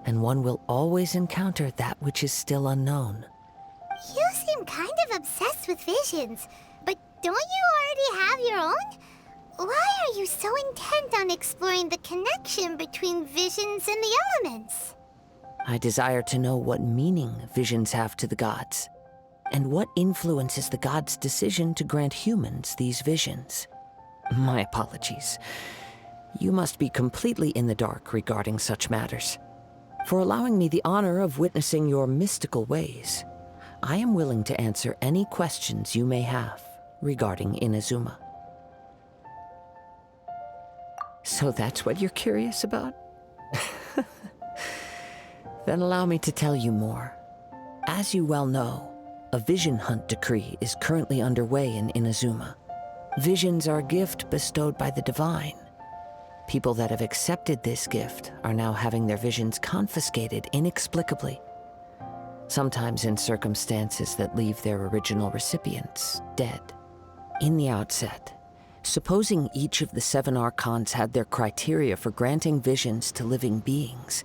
and one will always encounter that which is still unknown. You seem kind of obsessed with visions, but don't you already have your own? Why are you so intent on exploring the connection between visions and the elements? I desire to know what meaning visions have to the gods, and what influences the gods' decision to grant humans these visions. My apologies. You must be completely in the dark regarding such matters. For allowing me the honor of witnessing your mystical ways, I am willing to answer any questions you may have regarding Inazuma. So that's what you're curious about? Then allow me to tell you more. As you well know, a vision hunt decree is currently underway in Inazuma. Visions are a gift bestowed by the divine. People that have accepted this gift are now having their visions confiscated inexplicably, sometimes in circumstances that leave their original recipients dead. In the outset, supposing each of the 7 archons had their criteria for granting visions to living beings,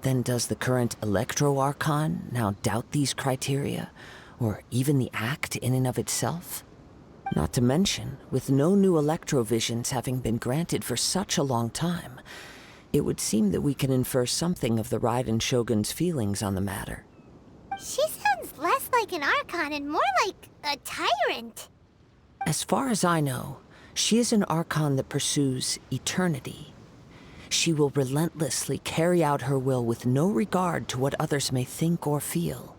then does the current Electro Archon now doubt these criteria, or even the act in and of itself? Not to mention, with no new Electro visions having been granted for such a long time, it would seem that we can infer something of the Raiden Shogun's feelings on the matter. She sounds less like an Archon and more like a tyrant. As far as I know, she is an Archon that pursues eternity. She will relentlessly carry out her will with no regard to what others may think or feel.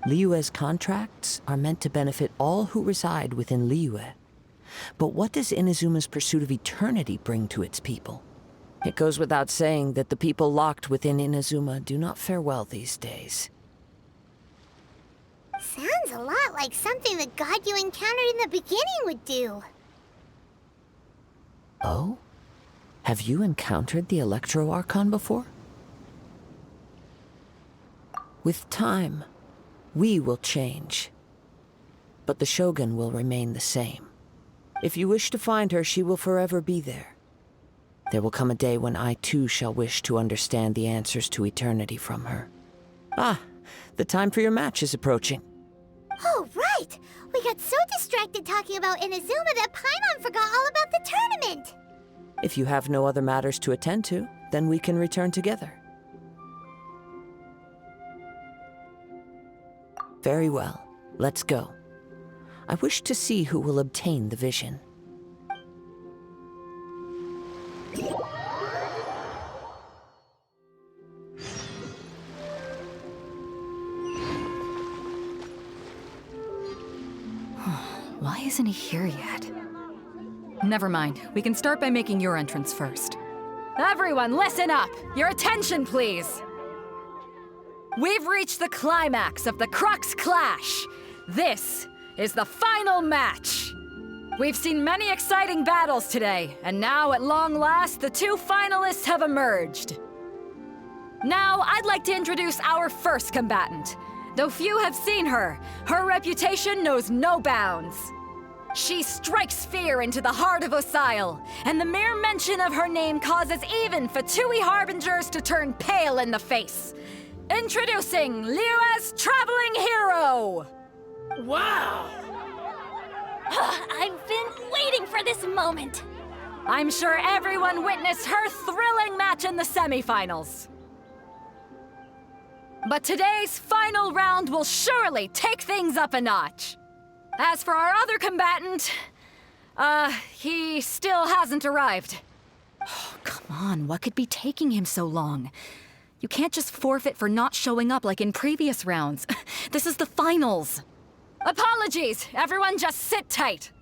Liyue's contracts are meant to benefit all who reside within Liyue. But what does Inazuma's pursuit of eternity bring to its people? It goes without saying that the people locked within Inazuma do not fare well these days. Sounds a lot like something the god you encountered in the beginning would do. Oh? Have you encountered the Electro Archon before? With time, we will change. But the Shogun will remain the same. If you wish to find her, she will forever be there. There will come a day when I too shall wish to understand the answers to eternity from her. Ah, the time for your match is approaching. Oh, right! We got so distracted talking about Inazuma that Paimon forgot all about the tournament! If you have no other matters to attend to, then we can return together. Very well. Let's go. I wish to see who will obtain the vision. Why isn't he here yet? Never mind. We can start by making your entrance first. Everyone, listen up! Your attention, please! We've reached the climax of the Crux Clash! This is the final match! We've seen many exciting battles today, and now, at long last, the 2 finalists have emerged. Now, I'd like to introduce our first combatant. Though few have seen her, her reputation knows no bounds. She strikes fear into the heart of Osile, and the mere mention of her name causes even Fatui Harbingers to turn pale in the face. Introducing Liyue's traveling hero! Wow! I've been waiting for this moment! I'm sure everyone witnessed her thrilling match in the semifinals. But today's final round will surely take things up a notch. As for our other combatant, he still hasn't arrived. Oh, come on, what could be taking him so long? You can't just forfeit for not showing up like in previous rounds. This is the finals. Apologies, everyone just sit tight.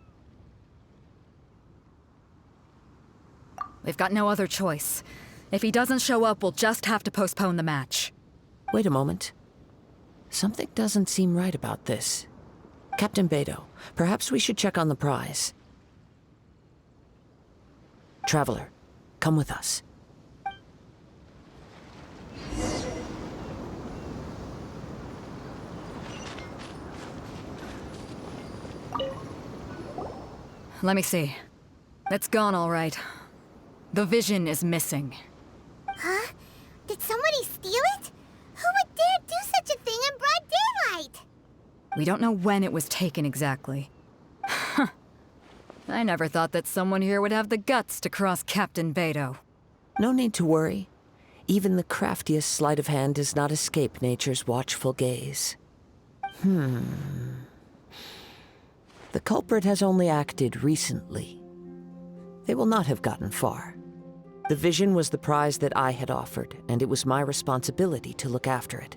We've got no other choice. If he doesn't show up, we'll just have to postpone the match. Wait a moment. Something doesn't seem right about this. Captain Beidou, perhaps we should check on the prize. Traveler, come with us. Let me see. It's gone all right. The vision is missing. Huh? Did somebody steal it? Who would dare do such a thing in broad daylight? We don't know when it was taken exactly. I never thought that someone here would have the guts to cross Captain Beto. No need to worry. Even the craftiest sleight of hand does not escape nature's watchful gaze. The culprit has only acted recently. They will not have gotten far. The vision was the prize that I had offered, and it was my responsibility to look after it.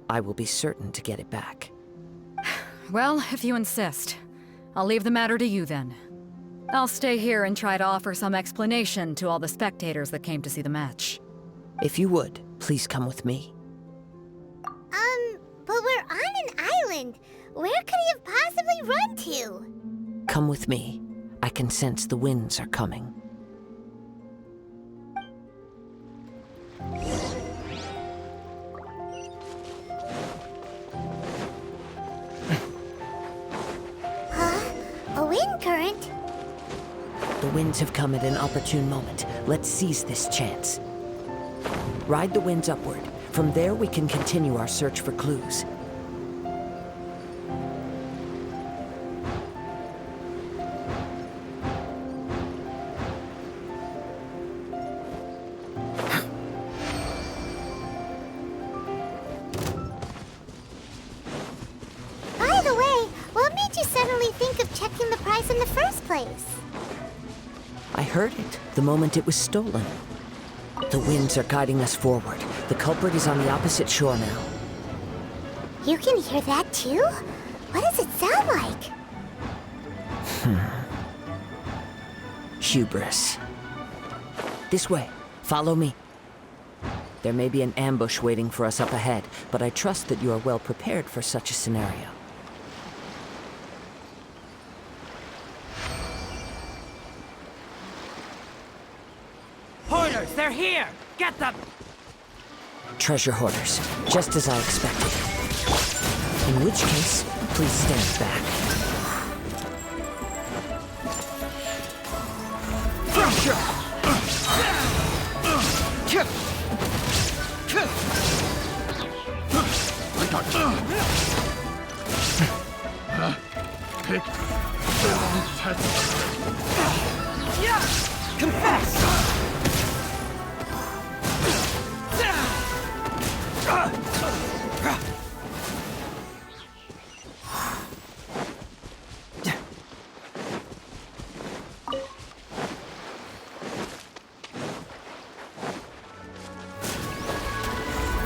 I will be certain to get it back. Well, if you insist. I'll leave the matter to you then. I'll stay here and try to offer some explanation to all the spectators that came to see the match. If you would, please come with me. But we're on an island. Where could he have possibly run to? Come with me. I can sense the winds are coming. A wind current? The winds have come at an opportune moment. Let's seize this chance. Ride the winds upward. From there, we can continue our search for clues. By the way, what made you suddenly think of checking the prize in the first place? I heard it the moment it was stolen. The winds are guiding us forward. The culprit is on the opposite shore now. You can hear that too? What does it sound like? Hubris. This way. Follow me. There may be an ambush waiting for us up ahead, but I trust that you are well prepared for such a scenario. Hoarders, they're here! Get them! Treasure hoarders, just as I expected. In which case, please stand back. Confess!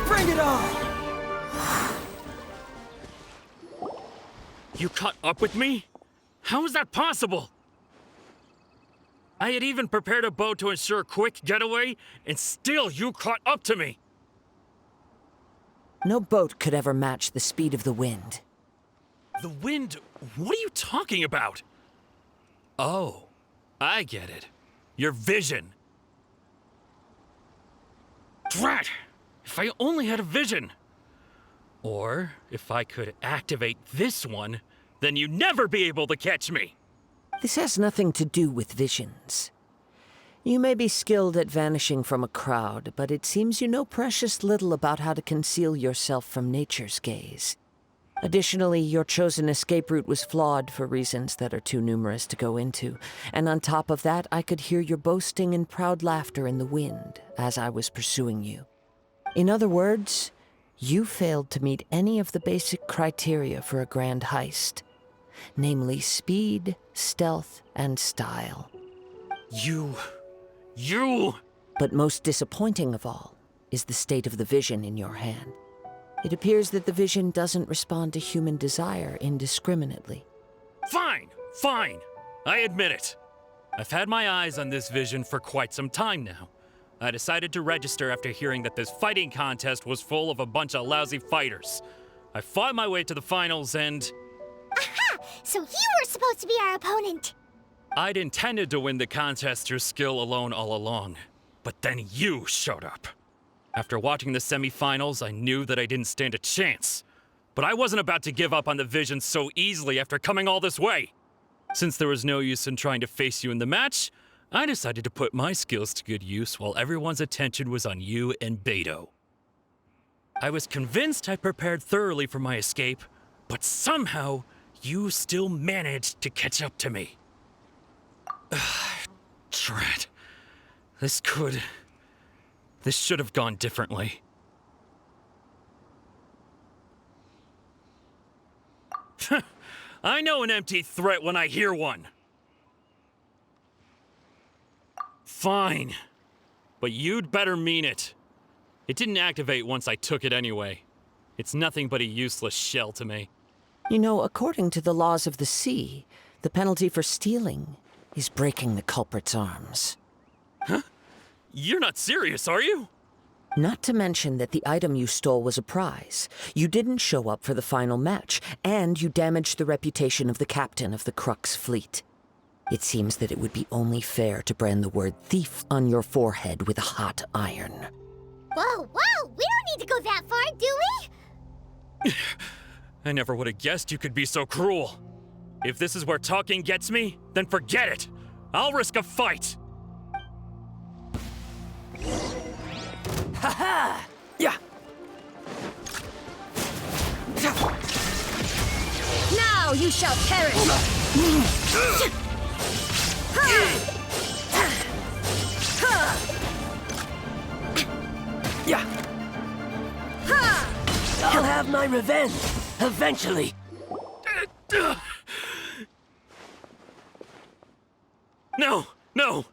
Bring it on! You caught up with me? How is that possible? I had even prepared a boat to ensure a quick getaway, and still you caught up to me! No boat could ever match the speed of the wind. The wind? What are you talking about? Oh, I get it. Your vision. Drat! If I only had a vision! Or, if I could activate this one, then you'd never be able to catch me! This has nothing to do with visions. You may be skilled at vanishing from a crowd, but it seems you know precious little about how to conceal yourself from nature's gaze. Additionally, your chosen escape route was flawed for reasons that are too numerous to go into, and on top of that, I could hear your boasting and proud laughter in the wind as I was pursuing you. In other words, you failed to meet any of the basic criteria for a grand heist, namely speed, stealth, and style. You... But most disappointing of all is the state of the vision in your hand. It appears that the vision doesn't respond to human desire indiscriminately. Fine! I admit it. I've had my eyes on this vision for quite some time now. I decided to register after hearing that this fighting contest was full of a bunch of lousy fighters. I fought my way to the finals and... Aha! So you were supposed to be our opponent! I'd intended to win the contest through skill alone all along. But then you showed up. After watching the semifinals, I knew that I didn't stand a chance. But I wasn't about to give up on the vision so easily after coming all this way. Since there was no use in trying to face you in the match, I decided to put my skills to good use while everyone's attention was on you and Beto. I was convinced I'd prepared thoroughly for my escape, but somehow you still managed to catch up to me. Drat. This should have gone differently. I know an empty threat when I hear one. Fine. But you'd better mean it. It didn't activate once I took it anyway. It's nothing but a useless shell to me. You know, according to the laws of the sea, the penalty for stealing is breaking the culprit's arms. Huh? You're not serious, are you? Not to mention that the item you stole was a prize. You didn't show up for the final match, and you damaged the reputation of the captain of the Crux fleet. It seems that it would be only fair to brand the word thief on your forehead with a hot iron. Whoa, whoa! We don't need to go that far, do we? I never would have guessed you could be so cruel. If this is where talking gets me, then forget it. I'll risk a fight. Ha-ha! Yeah! Now you shall perish! Yeah! I'll have my revenge, eventually. No, no.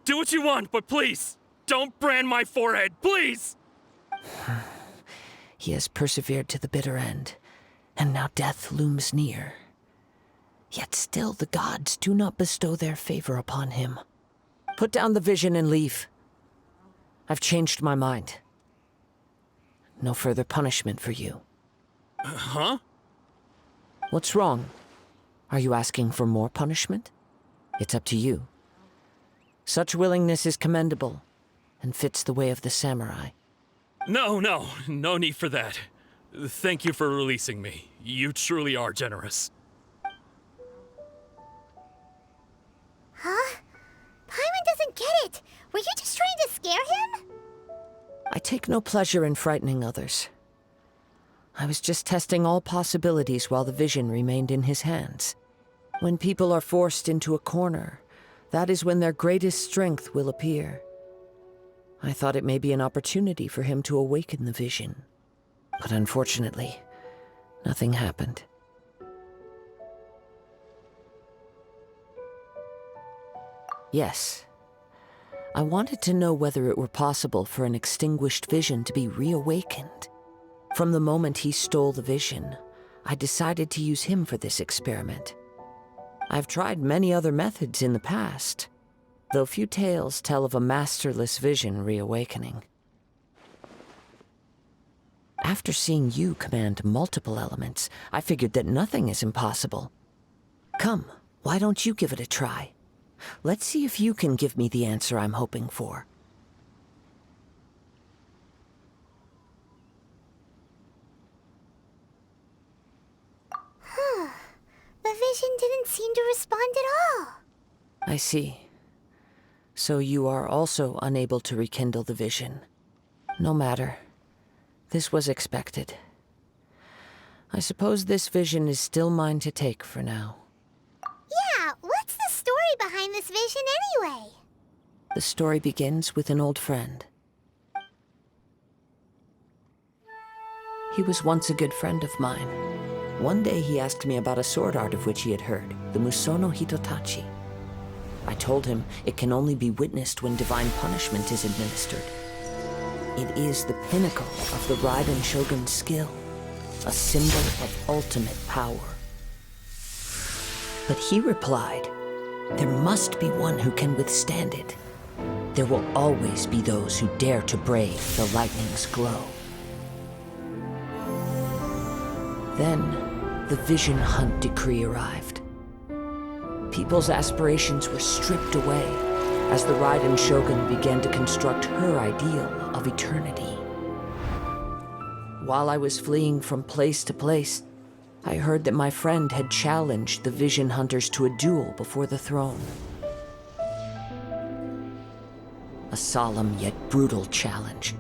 Do what you want, but please, don't brand my forehead, please! He has persevered to the bitter end, and now death looms near. Yet still the gods do not bestow their favor upon him. Put down the vision and leave. I've changed my mind. No further punishment for you. Huh? What's wrong? Are you asking for more punishment? It's up to you. Such willingness is commendable, and fits the way of the samurai. No need for that. Thank you for releasing me. You truly are generous. Huh? Paimon doesn't get it. Were you just trying to scare him? I take no pleasure in frightening others. I was just testing all possibilities while the vision remained in his hands. When people are forced into a corner, that is when their greatest strength will appear. I thought it may be an opportunity for him to awaken the vision. But unfortunately, nothing happened. Yes. I wanted to know whether it were possible for an extinguished vision to be reawakened. From the moment he stole the vision, I decided to use him for this experiment. I've tried many other methods in the past, though few tales tell of a masterless vision reawakening. After seeing you command multiple elements, I figured that nothing is impossible. Come, why don't you give it a try? Let's see if you can give me the answer I'm hoping for. The vision didn't seem to respond at all. I see. So you are also unable to rekindle the vision. No matter. This was expected. I suppose this vision is still mine to take for now. Yeah, what's the story behind this vision anyway? The story begins with an old friend. He was once a good friend of mine. One day he asked me about a sword art of which he had heard, the Musono Hitotachi. I told him it can only be witnessed when divine punishment is administered. It is the pinnacle of the Raiden Shogun's skill, a symbol of ultimate power. But he replied, there must be one who can withstand it. There will always be those who dare to brave the lightning's glow. Then, the Vision Hunt decree arrived. People's aspirations were stripped away as the Raiden Shogun began to construct her ideal of eternity. While I was fleeing from place to place, I heard that my friend had challenged the Vision Hunters to a duel before the throne. A solemn yet brutal challenge.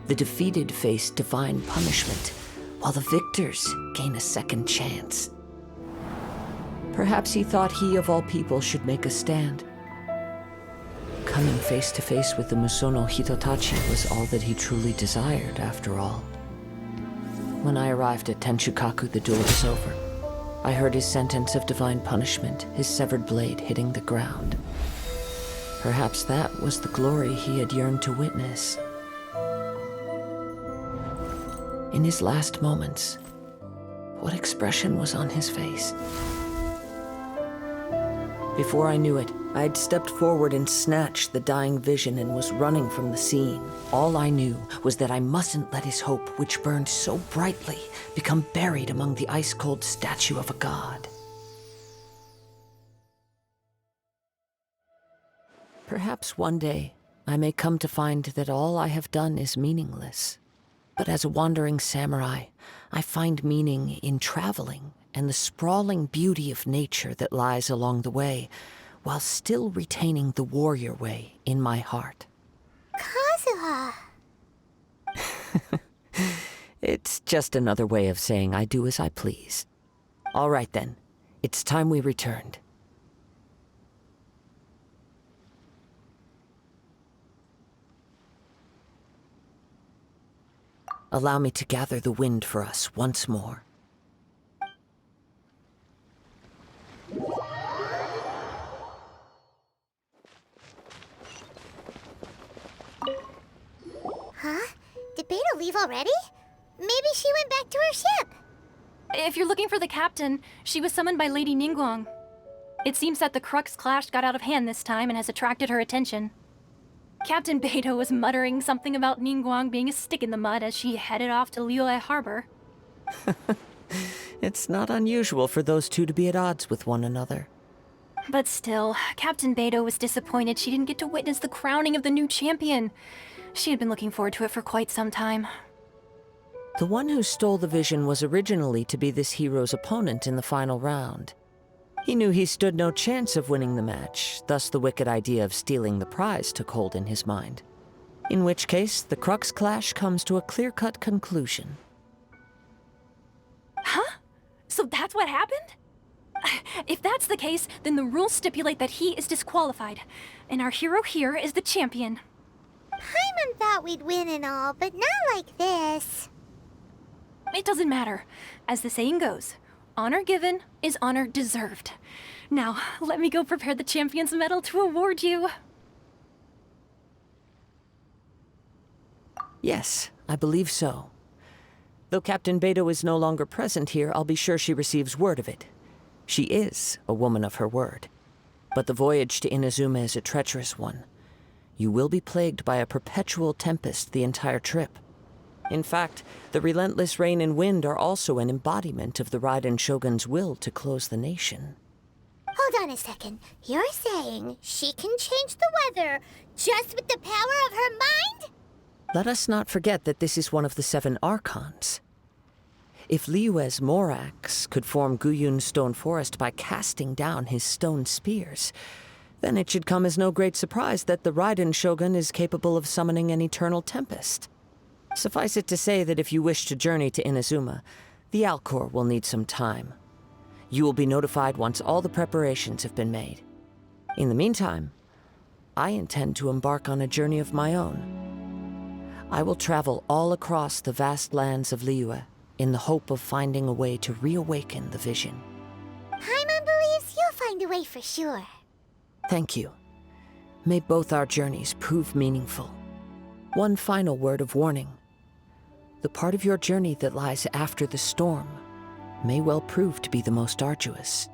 The defeated face divine punishment, while the victors gain a second chance. Perhaps he thought he of all people should make a stand, coming face to face with the Musono Hitotachi was all that he truly desired, after all. When I arrived at Tenshukaku, the duel was over. I heard his sentence of divine punishment, his severed blade hitting the ground. Perhaps that was the glory he had yearned to witness. In his last moments, what expression was on his face? Before I knew it, I had stepped forward and snatched the dying vision and was running from the scene. All I knew was that I mustn't let his hope, which burned so brightly, become buried among the ice-cold statue of a god. Perhaps one day, I may come to find that all I have done is meaningless. But as a wandering samurai, I find meaning in traveling and the sprawling beauty of nature that lies along the way, while still retaining the warrior way in my heart. Kazuha! It's just another way of saying I do as I please. All right then, it's time we returned. Allow me to gather the wind for us once more. Huh? Did Beta leave already? Maybe she went back to her ship. If you're looking for the captain, she was summoned by Lady Ningguang. It seems that the Crux clash got out of hand this time and has attracted her attention. Captain Beto was muttering something about Ningguang being a stick in the mud as she headed off to Liyue Harbor. It's not unusual for those two to be at odds with one another. But still, Captain Beto was disappointed she didn't get to witness the crowning of the new champion. She had been looking forward to it for quite some time. The one who stole the vision was originally to be this hero's opponent in the final round. He knew he stood no chance of winning the match, thus the wicked idea of stealing the prize took hold in his mind. In which case, the Crux clash comes to a clear-cut conclusion. Huh? So that's what happened? If that's the case, then the rules stipulate that he is disqualified, and our hero here is the champion. Paimon thought we'd win and all, but not like this. It doesn't matter. As the saying goes, honor given is honor deserved. Now, let me go prepare the champion's medal to award you. Yes, I believe so. Though Captain Beto is no longer present here, I'll be sure she receives word of it. She is a woman of her word. But the voyage to Inazuma is a treacherous one. You will be plagued by a perpetual tempest the entire trip. In fact, the relentless rain and wind are also an embodiment of the Raiden Shogun's will to close the nation. Hold on a second. You're saying she can change the weather just with the power of her mind? Let us not forget that this is one of the 7 Archons. If Liyue's Morax could form Guyun's stone forest by casting down his stone spears, then it should come as no great surprise that the Raiden Shogun is capable of summoning an eternal tempest. Suffice it to say that if you wish to journey to Inazuma, the Alcor will need some time. You will be notified once all the preparations have been made. In the meantime, I intend to embark on a journey of my own. I will travel all across the vast lands of Liyue in the hope of finding a way to reawaken the vision. Paimon believes you'll find a way for sure. Thank you. May both our journeys prove meaningful. One final word of warning. The part of your journey that lies after the storm may well prove to be the most arduous.